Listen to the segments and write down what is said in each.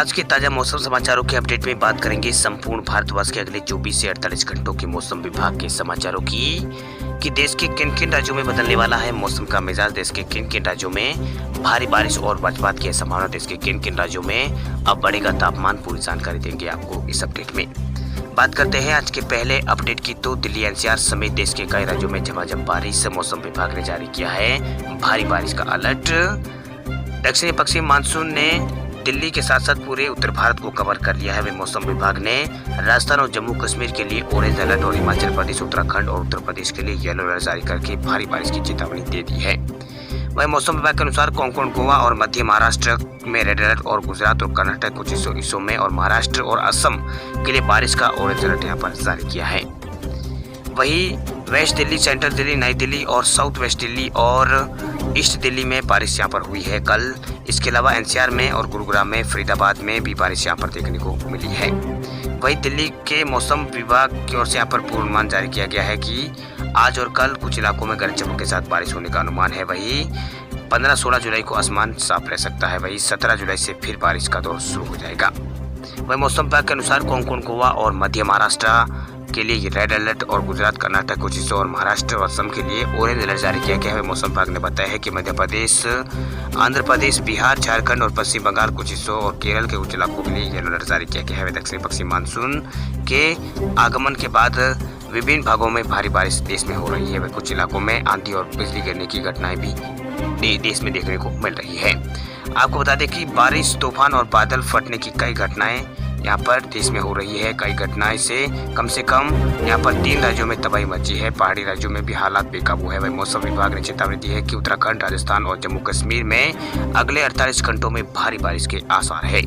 आज के ताजा मौसम समाचारों के अपडेट में बात करेंगे संपूर्ण भारतवर्ष के अगले 24 से 48 घंटों की मौसम विभाग के समाचारों की कि देश के किन किन राज्यों में बदलने वाला है मौसम का मिजाज, देश के किन किन राज्यों में भारी बारिश और वज्रपात की संभावना, देश के किन किन राज्यों में अब बढ़ेगा तापमान। पूरी जानकारी देंगे आपको इस अपडेट में। बात करते हैं आज के पहले अपडेट की तो दिल्ली एनसीआर समेत देश के कई राज्यों में झमाझम बारिश। मौसम विभाग ने जारी किया है भारी बारिश का अलर्ट। दक्षिणी पश्चिम मानसून ने दिल्ली के साथ साथ पूरे उत्तर भारत को कवर कर लिया है। वही मौसम विभाग ने राजस्थान और जम्मू कश्मीर के लिए ऑरेंज अलर्ट और हिमाचल प्रदेश, उत्तराखंड और उत्तर प्रदेश के लिए येलो अलर्ट जारी करके भारी बारिश की चेतावनी दे दी है। वही मौसम विभाग के अनुसार कोंकण, गोवा और मध्य महाराष्ट्र में रेड अलर्ट और गुजरात और कर्नाटक कुछ हिस्सों में और महाराष्ट्र और असम के लिए बारिश का ऑरेंज अलर्ट यहाँ पर जारी किया है। वही वेस्ट दिल्ली, सेंट्रल दिल्ली, नई दिल्ली और साउथ वेस्ट दिल्ली और ईस्ट दिल्ली में बारिश यहाँ पर हुई है कल। इसके अलावा एनसीआर में और गुरुग्राम में, फरीदाबाद में भी बारिश यहाँ पर देखने को मिली है। वही दिल्ली के मौसम विभाग की ओर से यहाँ पर पूर्वानुमान जारी किया गया है कि आज और कल कुछ इलाकों में गरज चमक के साथ बारिश होने का अनुमान है। वही 15-16 जुलाई को आसमान साफ रह सकता है। वही 17 जुलाई से फिर बारिश का दौर शुरू हो जाएगा। वही मौसम विभाग के अनुसार कोंकण, गोवा और मध्य महाराष्ट्र के लिए रेड अलर्ट और गुजरात, कर्नाटक कुछ हिस्सों और महाराष्ट्र और असम के लिए ऑरेंज अलर्ट जारी किया गया है। मौसम विभाग ने बताया है कि मध्य प्रदेश, आंध्र प्रदेश, बिहार, झारखंड और पश्चिम बंगाल कुछ हिस्सों और केरल के कुछ इलाकों के लिए येलो अलर्ट जारी किया गया है। दक्षिणी पश्चिम मानसून के आगमन के बाद विभिन्न भागों में भारी बारिश देश में हो रही है। वह कुछ इलाकों में आंधी और बिजली गिरने की घटनाएं भी देश में देखने को मिल रही है। आपको बता दें कि बारिश, तूफान और बादल फटने की कई घटनाएं यहाँ पर देश में हो रही है। कई घटनाएं से कम यहाँ पर 3 राज्यों में तबाही मची है। पहाड़ी राज्यों में भी हालात बेकाबू है। वही मौसम विभाग ने चेतावनी दी है कि उत्तराखंड, राजस्थान और जम्मू कश्मीर में अगले 48 घंटों में भारी बारिश के आसार है।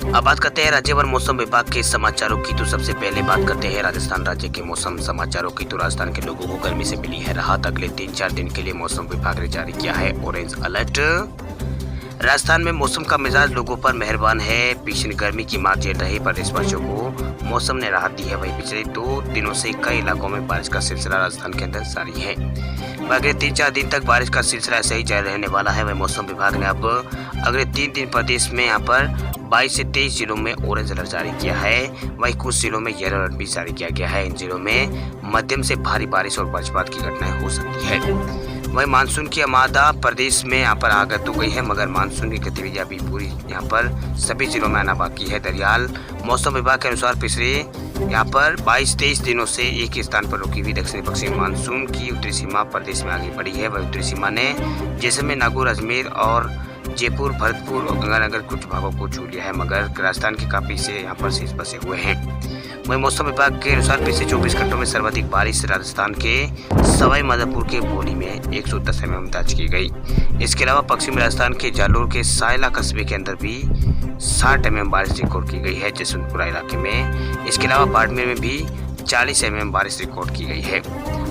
अब बात करते हैं राज्यभर मौसम विभाग के समाचारों की। तो सबसे पहले बात करते हैं राजस्थान राज्य के मौसम समाचारों की। तो राजस्थान के लोगों को गर्मी से मिली है राहत। अगले 3-4 दिन के लिए मौसम विभाग ने जारी किया है ऑरेंज अलर्ट। राजस्थान में मौसम का मिजाज लोगों पर मेहरबान है। भीषण गर्मी की मार झेल रहे प्रदेशवासियों को मौसम ने राहत दी है। वही पिछले 2 दिनों से कई इलाकों में बारिश का सिलसिला राजस्थान के अंदर जारी है। अगले 3-4 दिन तक बारिश का सिलसिला ऐसे ही जारी रहने वाला है। वही मौसम विभाग ने अब अगले 3 दिन प्रदेश में यहाँ पर 22 से 23 जिलों में ऑरेंज अलर्ट जारी किया है। वहीं कुछ जिलों में येलो अलर्ट भी जारी किया गया है। इन जिलों में मध्यम से भारी बारिश और वज्रपात की घटनाएं हो सकती है। वही मानसून की आमादा प्रदेश में यहाँ पर आगत हो गई है, मगर मानसून की गतिविधियां भी पूरी यहाँ पर सभी जिलों में आना बाकी है। दरअसल मौसम विभाग के अनुसार पिछले यहाँ पर 22-23 दिनों से एक ही स्थान पर रुकी हुई दक्षिणी पश्चिम मानसून की उत्तरी सीमा प्रदेश में आगे बढ़ी है। वही उत्तरी सीमा ने जैसलमेर, नागौर, अजमेर और जयपुर, भरतपुर और गंगानगर कुछ भागों को छू लिया है, मगर राजस्थान के काफी से यहाँ पर शेष बसे हुए हैं। वहीं मौसम विभाग के अनुसार पिछले 24 घंटों में सर्वाधिक बारिश राजस्थान के सवाई माधोपुर के बोली में 110 mm दर्ज की गई। इसके अलावा पश्चिमी राजस्थान के जालोर के सायला कस्बे के अंदर भी 60 mm बारिश रिकॉर्ड की गई है, जसवंतपुरा इलाके में। इसके अलावा बाड़मेर में भी 40 mm बारिश रिकॉर्ड की गई है।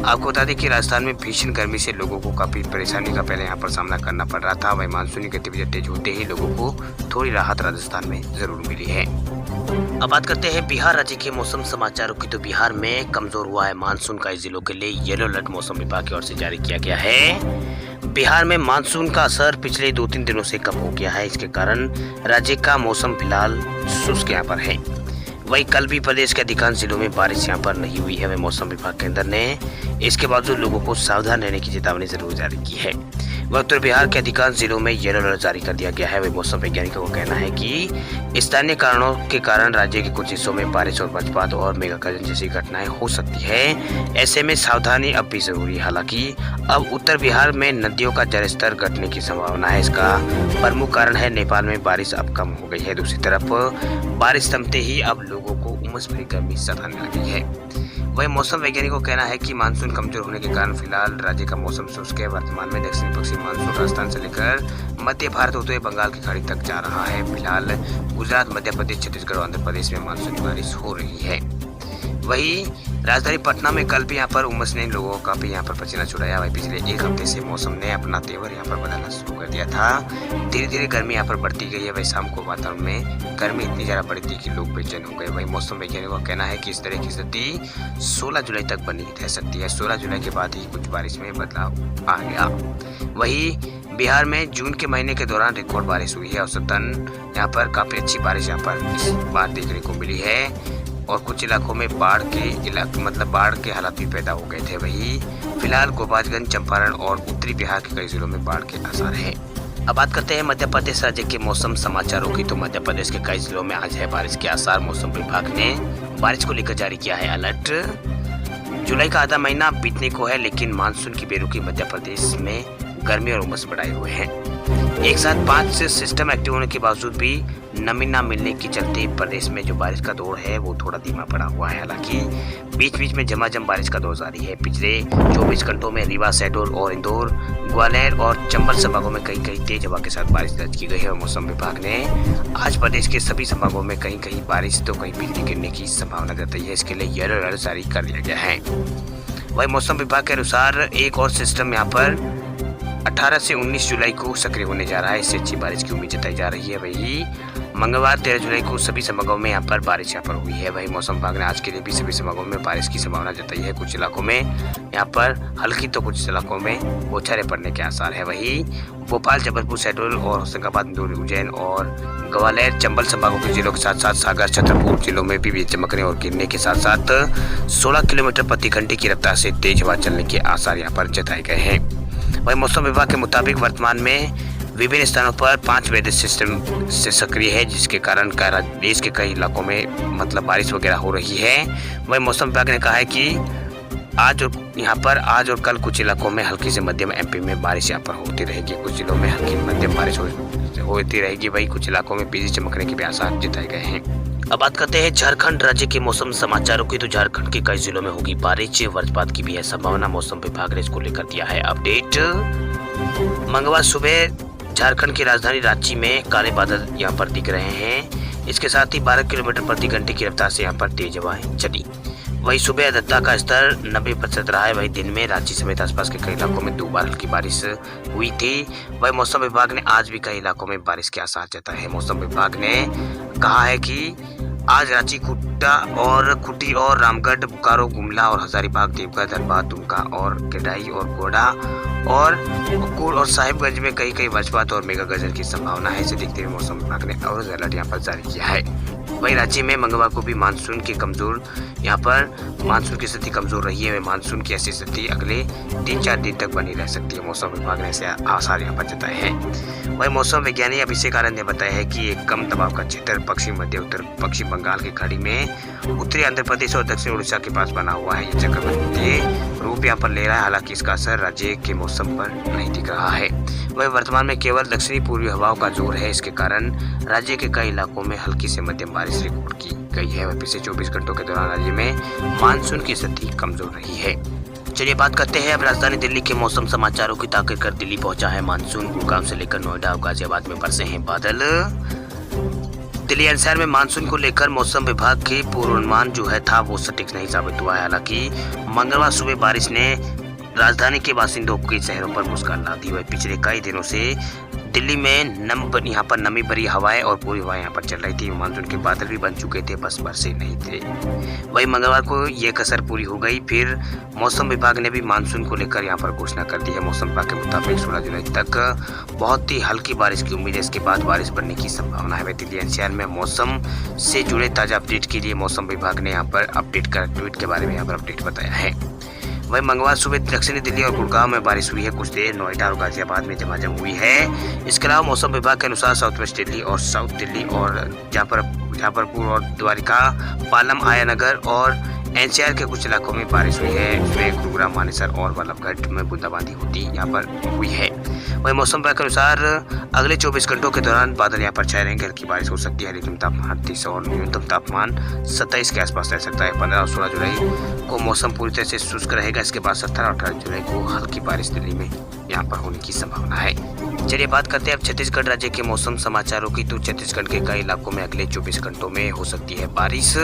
आपको बता दें कि राजस्थान में भीषण गर्मी से लोगों को काफी परेशानी का पहले यहाँ पर सामना करना पड़ रहा था। वही मानसूनी गतिविधियां तेज होते ही लोगों को थोड़ी राहत राजस्थान में जरूर मिली है। अब बात करते हैं बिहार राज्य के मौसम समाचारों की। तो बिहार में कमजोर हुआ है मानसून। कई जिलों के लिए येलो अलर्ट मौसम विभाग की ओर से जारी किया गया है। बिहार में मानसून का असर पिछले 2-3 दिनों से कम हो गया है। इसके कारण राज्य का मौसम फिलहाल शुष्क यहाँ पर है। वही कल भी प्रदेश के अधिकांश जिलों में बारिश यहाँ पर नहीं हुई है। वही मौसम विभाग के अंदर ने इसके बावजूद लोगों को सावधान रहने की चेतावनी जरूर जारी की है। वह उत्तर बिहार के अधिकांश जिलों में येलो अलर्ट जारी कर दिया गया है। वही मौसम वैज्ञानिकों का कहना है कि स्थानीय कारणों के कारण राज्य के कुछ हिस्सों में बारिश और वज्रपात और मेघगर्जन जैसी घटनाएं हो सकती है। ऐसे में सावधानी अब भी जरूरी है। हालांकि अब उत्तर बिहार में नदियों का जलस्तर घटने की संभावना है। इसका प्रमुख कारण है नेपाल में बारिश अब कम हो गई है। दूसरी तरफ बारिश थमते ही अब लोगों को उमस भरी गर्मी सताने लगी है। वही मौसम वैज्ञानिकों का कहना है कि मानसून कमजोर होने के कारण फिलहाल राज्य का मौसम शुष्क है। वर्तमान में दक्षिणी पश्चिम मानसून राजस्थान से लेकर मध्य भारत होते हुए बंगाल की खाड़ी तक जा रहा है। फिलहाल गुजरात, मध्य प्रदेश, छत्तीसगढ़ और आंध्र प्रदेश में मानसूनी बारिश हो रही है। वही राजधानी पटना में कल भी यहाँ पर उमस ने लोगों का भी यहाँ पर पसीना छुड़ाया। वही पिछले 1 हफ्ते से मौसम ने अपना तेवर यहाँ पर बदलना शुरू कर दिया था। धीरे धीरे गर्मी यहाँ पर बढ़ती गई है। वही शाम को वातावरण में गर्मी इतनी ज्यादा बढ़ी थी कि लोग बेचैन हो गए। वही मौसम वैज्ञानिकों का कहना है कि इस तरह की स्थिति 16 जुलाई तक बनी रह सकती है। 16 जुलाई के बाद ही कुछ बारिश में बदलाव आ गया। वही बिहार में जून के महीने के दौरान रिकॉर्ड बारिश हुई है। औसतन यहाँ पर काफ़ी अच्छी बारिश यहाँ पर इस बार देखने को मिली है और कुछ इलाकों में बाढ़ के हालात भी पैदा हो गए थे। वहीं फिलहाल गोपालगंज, चंपारण और उत्तरी बिहार के कई जिलों में बाढ़ के आसार हैं। अब बात करते हैं मध्य प्रदेश राज्य के मौसम समाचारों की। तो मध्य प्रदेश के कई जिलों में आज है बारिश के आसार। मौसम विभाग ने बारिश को लेकर जारी किया है अलर्ट। जुलाई का आधा महीना बीतने को है, लेकिन मानसून की बेरुखी मध्य प्रदेश में गर्मी और उमस बढ़ाए हुए हैं। एक साथ 5 सिस्टम एक्टिव होने के बावजूद भी नमी न मिलने के चलते प्रदेश में जो बारिश का दौर है वो थोड़ा धीमा पड़ा हुआ है। हालांकि बीच बीच में झमाझम बारिश का दौर जारी है। पिछले 24 घंटों में रीवा, शहडोल और इंदौर, ग्वालियर और चंबल संभागों में कहीं कहीं तेज हवा के साथ बारिश दर्ज की गई है। और मौसम विभाग ने आज प्रदेश के सभी संभागों में कहीं कहीं बारिश तो कहीं बिजली गिरने की संभावना जताई है। इसके लिए येलो अलर्ट जारी कर दिया गया है। वही मौसम विभाग के अनुसार एक और सिस्टम यहाँ पर 18 से 19 जुलाई को सक्रिय होने जा रहा है। इससे अच्छी बारिश की उम्मीद जताई जा रही है। वही मंगलवार 13 जुलाई को सभी संभागों में यहाँ पर बारिश यहाँ पर हुई है। वही मौसम विभाग ने आज के लिए भी सभी संभागों में बारिश की संभावना जताई है। कुछ इलाकों में यहाँ पर हल्की तो कुछ इलाकों में बौछारें पड़ने के आसार है। वही भोपाल, जबलपुर, शहडोल और होशंगाबाद, इंदौर, उज्जैन और ग्वालियर, चंबल संभागों के जिलों के साथ साथ सागर, छतरपुर जिलों में भी चमकने और गिरने के साथ साथ 16 किलोमीटर प्रति घंटे की रफ्तार से तेज हवा चलने के आसार यहाँ पर जताए गए हैं। वही मौसम विभाग के मुताबिक वर्तमान में विभिन्न स्थानों पर 5 वेदर सिस्टम से सक्रिय है, जिसके कारण देश के कई इलाकों में बारिश वगैरह हो रही है। वही मौसम विभाग ने कहा है कि आज और कल कुछ इलाकों में हल्की से मध्यम एमपी में बारिश यहाँ पर होती रहेगी। कुछ जिलों में हल्की मध्यम बारिश होती रहेगी। वही कुछ इलाकों में बिजली चमकने के भी आसार जताए गए हैं। अब बात करते हैं झारखंड राज्य के मौसम समाचारों की। तो झारखंड के कई जिलों में होगी बारिश, वज्रपात की भी है संभावना। मौसम विभाग ने इसको लेकर दिया है अपडेट। मंगलवार सुबह झारखंड की राजधानी रांची में काले बादल यहाँ पर दिख रहे हैं। इसके साथ ही 12 किलोमीटर प्रति घंटे की रफ्तार से यहाँ पर तेज हवाएं चली। वही सुबह आर्द्रता का स्तर 90% रहा है। वही दिन में रांची समेत आसपास के कई इलाकों में 2 बार हल्की बारिश हुई थी। वही मौसम विभाग ने आज भी कई इलाकों में बारिश के आसार जताए हैं। मौसम विभाग ने कहा है कि आज रांची, खूंटी और रामगढ़, बोकारो, गुमला और हजारीबाग, देवघर, धनबाद, दुमका और केडाई और गोडा और साहिबगंज में कई वज्रपात और मेगा गर्जन की संभावना है। इसे देखते हुए मौसम विभाग ने ऑरेंज अलर्ट यहाँ पर जारी किया है। वही राज्य में मंगलवार को भी मानसून की स्थिति कमजोर रही है। मानसून की ऐसी स्थिति अगले 3-4 दिन तक बनी रह सकती है। मौसम विभाग ने ऐसे आसार यहाँ पर जताए हैं। वही मौसम वैज्ञानिक अभिषेक आनंद ने बताया है कि एक कम दबाव का क्षेत्र पश्चिम मध्य उत्तर पश्चिम बंगाल की खाड़ी में उत्तरी आंध्र प्रदेश और दक्षिण उड़ीसा के पास बना हुआ है। ये चक्रवाती रूप यहाँ पर ले रहा है। हालांकि इसका असर राज्य के मौसम पर नहीं दिख रहा है। वही वर्तमान में केवल दक्षिणी पूर्वी हवाओं का जोर है। इसके कारण राज्य के कई इलाकों में हल्की से मध्यम बारिश रिकॉर्ड की गई है। पिछले 24 घंटों के दौरान राज्य में मानसून की स्थिति कमजोर रही है। चलिए बात करते हैं अब राजधानी दिल्ली के मौसम समाचारों की। आखिरकार दिल्ली पहुंचा है मानसून। गुड़गांव से लेकर नोएडा और गाजियाबाद में बरसे हैं बादल। दिल्ली एनसीआर में मानसून को लेकर मौसम विभाग के पूर्वानुमान जो है था वो सटीक नहीं साबित हुआ है। हालांकि मंगलवार सुबह बारिश ने राजधानी के बासिंदों के चेहरों पर मुस्कान ला दी। वह पिछले कई दिनों से दिल्ली में यहाँ पर नमी भरी हवाएं और पूरी हवाएं यहाँ पर चल रही थी। मानसून के बादल भी बन चुके थे, बस बरसे नहीं थे। वही मंगलवार को ये कसर पूरी हो गई। फिर मौसम विभाग ने भी मानसून को लेकर यहाँ पर घोषणा कर दी है। मौसम विभाग के मुताबिक 16 जुलाई तक बहुत ही हल्की बारिश की उम्मीद है। इसके बाद बारिश बढ़ने की संभावना है। दिल्ली एनसीआर में मौसम से जुड़े ताजा अपडेट के लिए मौसम विभाग ने यहाँ पर ट्वीट के बारे में यहाँ पर अपडेट बताया है। वही मंगलवार सुबह दक्षिणी दिल्ली और गुड़गांव में बारिश हुई है। कुछ देर नोएडा और गाजियाबाद में झमाझम हुई है। इसके अलावा मौसम विभाग के अनुसार साउथ वेस्ट दिल्ली और साउथ दिल्ली और जफरपुर और द्वारिका, पालम, आयानगर और एनसीआर के कुछ इलाकों में बारिश हुई है। इसमें गुरुग्राम, मानेसर और बल्लभगढ़ में बूंदाबांदी होती यहाँ पर हुई है। वही मौसम विभाग के अनुसार अगले 24 घंटों के दौरान बादल यहाँ पर छाए रहेंगे। हल्की बारिश हो सकती है। अधिकतम तापमान 30 और न्यूनतम तापमान 27 के आसपास रह सकता है। 15 और 16 जुलाई को मौसम पूरी तरह से शुष्क रहेगा। इसके बाद 17 और 18 जुलाई को हल्की बारिश दिल्ली में यहाँ पर होने की संभावना है। चलिए बात करते हैं अब छत्तीसगढ़ राज्य के मौसम समाचारों की। तो छत्तीसगढ़ के कई इलाकों में अगले 24 घंटों में हो सकती है बारिश।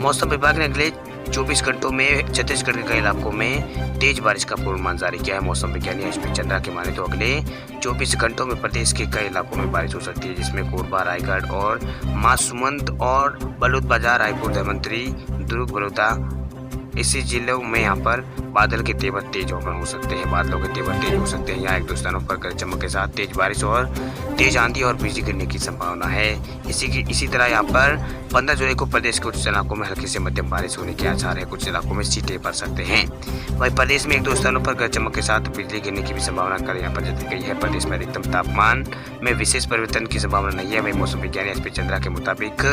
मौसम विभाग ने अगले 24 घंटों में छत्तीसगढ़ के कई इलाकों में तेज बारिश का पूर्वानुमान जारी किया है। मौसम विज्ञानी एचपी चंद्रा के माने तो अगले 24 घंटों में प्रदेश के कई इलाकों में बारिश हो सकती है, जिसमें कोरबा, रायगढ़ और महासमुंद और बलौदाबाजार, रायपुर, धमतरी, दुर्ग, बड़ौदा इसी जिलों में यहाँ पर बादल के तेवर तेज हो सकते हैं। बादलों के तेवर तेज हो सकते हैं। यहाँ एक दो स्थानों पर गरज चमक के साथ तेज बारिश और तेज आंधी और बिजली गिरने की संभावना है। इसी तरह यहाँ पर 15 जुलाई को प्रदेश के कुछ इलाकों में हल्की से मध्यम बारिश होने के आसार है। कुछ इलाकों में छींटे पड़ सकते हैं। वहीं प्रदेश में एक दो स्थानों पर गरज चमक के साथ बिजली गिरने की भी संभावना कर यहाँ पर जताई गई है। प्रदेश में अधिकतम तापमान में विशेष परिवर्तन की संभावना नहीं है। वहीं मौसम विज्ञानी एसपी चंद्रा के मुताबिक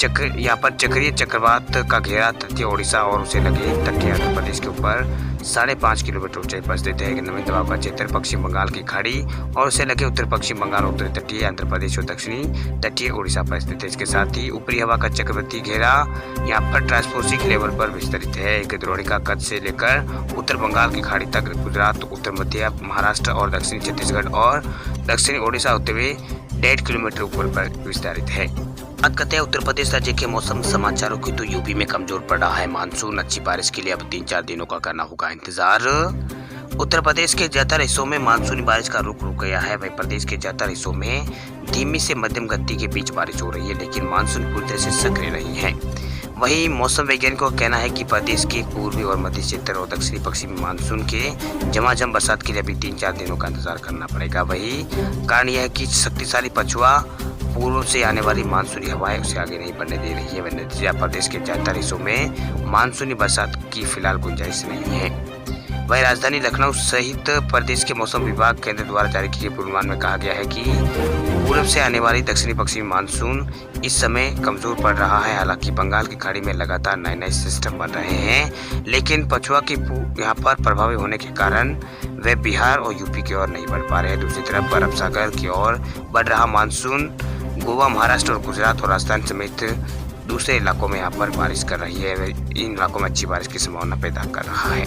यहाँ पर चक्रीय चक्रवात का घेरा तटीय ओडिशा और उसे लगे तटीय आंध्र प्रदेश के ऊपर 5.5 किलोमीटर ऊंचाई पर स्थित है। नमी दबाव का क्षेत्र पश्चिम बंगाल की खाड़ी और उसे लगे उत्तर पश्चिम बंगाल, उत्तरी तटीय आंध्र प्रदेश और दक्षिणी तटीय ओडिशा पर स्थित है। इसके साथ ही ऊपरी हवा का चक्रवर्ती घेरा यहाँ पर ट्रांसपोसिक लेवल पर विस्तरित है। एक द्रोणिका कच्छ से लेकर उत्तर बंगाल की खाड़ी तक गुजरात, उत्तर मध्य महाराष्ट्र और दक्षिणी छत्तीसगढ़ और दक्षिणी ओडिशा होते हुए 1.5 किलोमीटर ऊपर पर विस्तारित है। बात करते हैं उत्तर प्रदेश राज्य के मौसम समाचारों की, तो यूपी में कमजोर पड़ रहा है मानसून। अच्छी बारिश के लिए अब 3-4 दिनों का करना होगा इंतजार। उत्तर प्रदेश के ज्यादातर हिस्सों में मानसूनी बारिश का रुख रुक गया है। वहीं प्रदेश के ज्यादातर हिस्सों में धीमी से मध्यम गति के बीच बारिश हो रही है, लेकिन मानसून पूरी तरह से सक्रिय नहीं है। वहीं मौसम वैज्ञानिकों का कहना है कि प्रदेश के पूर्वी और मध्य क्षेत्र और दक्षिणी पश्चिमी मानसून के झमाझम बरसात के लिए अभी 3-4 दिनों का इंतजार करना पड़ेगा। वही कारण यह है कि शक्तिशाली पछुआ पूर्व से आने वाली मानसूनी हवाएं उसे आगे नहीं बढ़ने दे रही है। वह नतीजा प्रदेश के ज्यादातर हिस्सों में मानसूनी बरसात की फिलहाल गुंजाइश नहीं है। वहीं राजधानी लखनऊ सहित प्रदेश के मौसम विभाग केंद्र द्वारा जारी किए पूर्वानुमान में कहा गया है कि पूर्व से आने वाली दक्षिणी पश्चिमी मानसून इस समय कमजोर पड़ रहा है। हालांकि बंगाल की खाड़ी में लगातार नए सिस्टम बन रहे हैं, लेकिन पछुआ के यहाँ पर प्रभावी होने के कारण वे बिहार और यूपी की ओर नहीं बढ़ पा रहे हैं। दूसरी तरफ अरब सागर की ओर बढ़ रहा मानसून गोवा, महाराष्ट्र और गुजरात और राजस्थान समेत दूसरे इलाकों में यहाँ पर बारिश कर रही है। इन इलाकों में अच्छी बारिश की संभावना पैदा कर रहा है।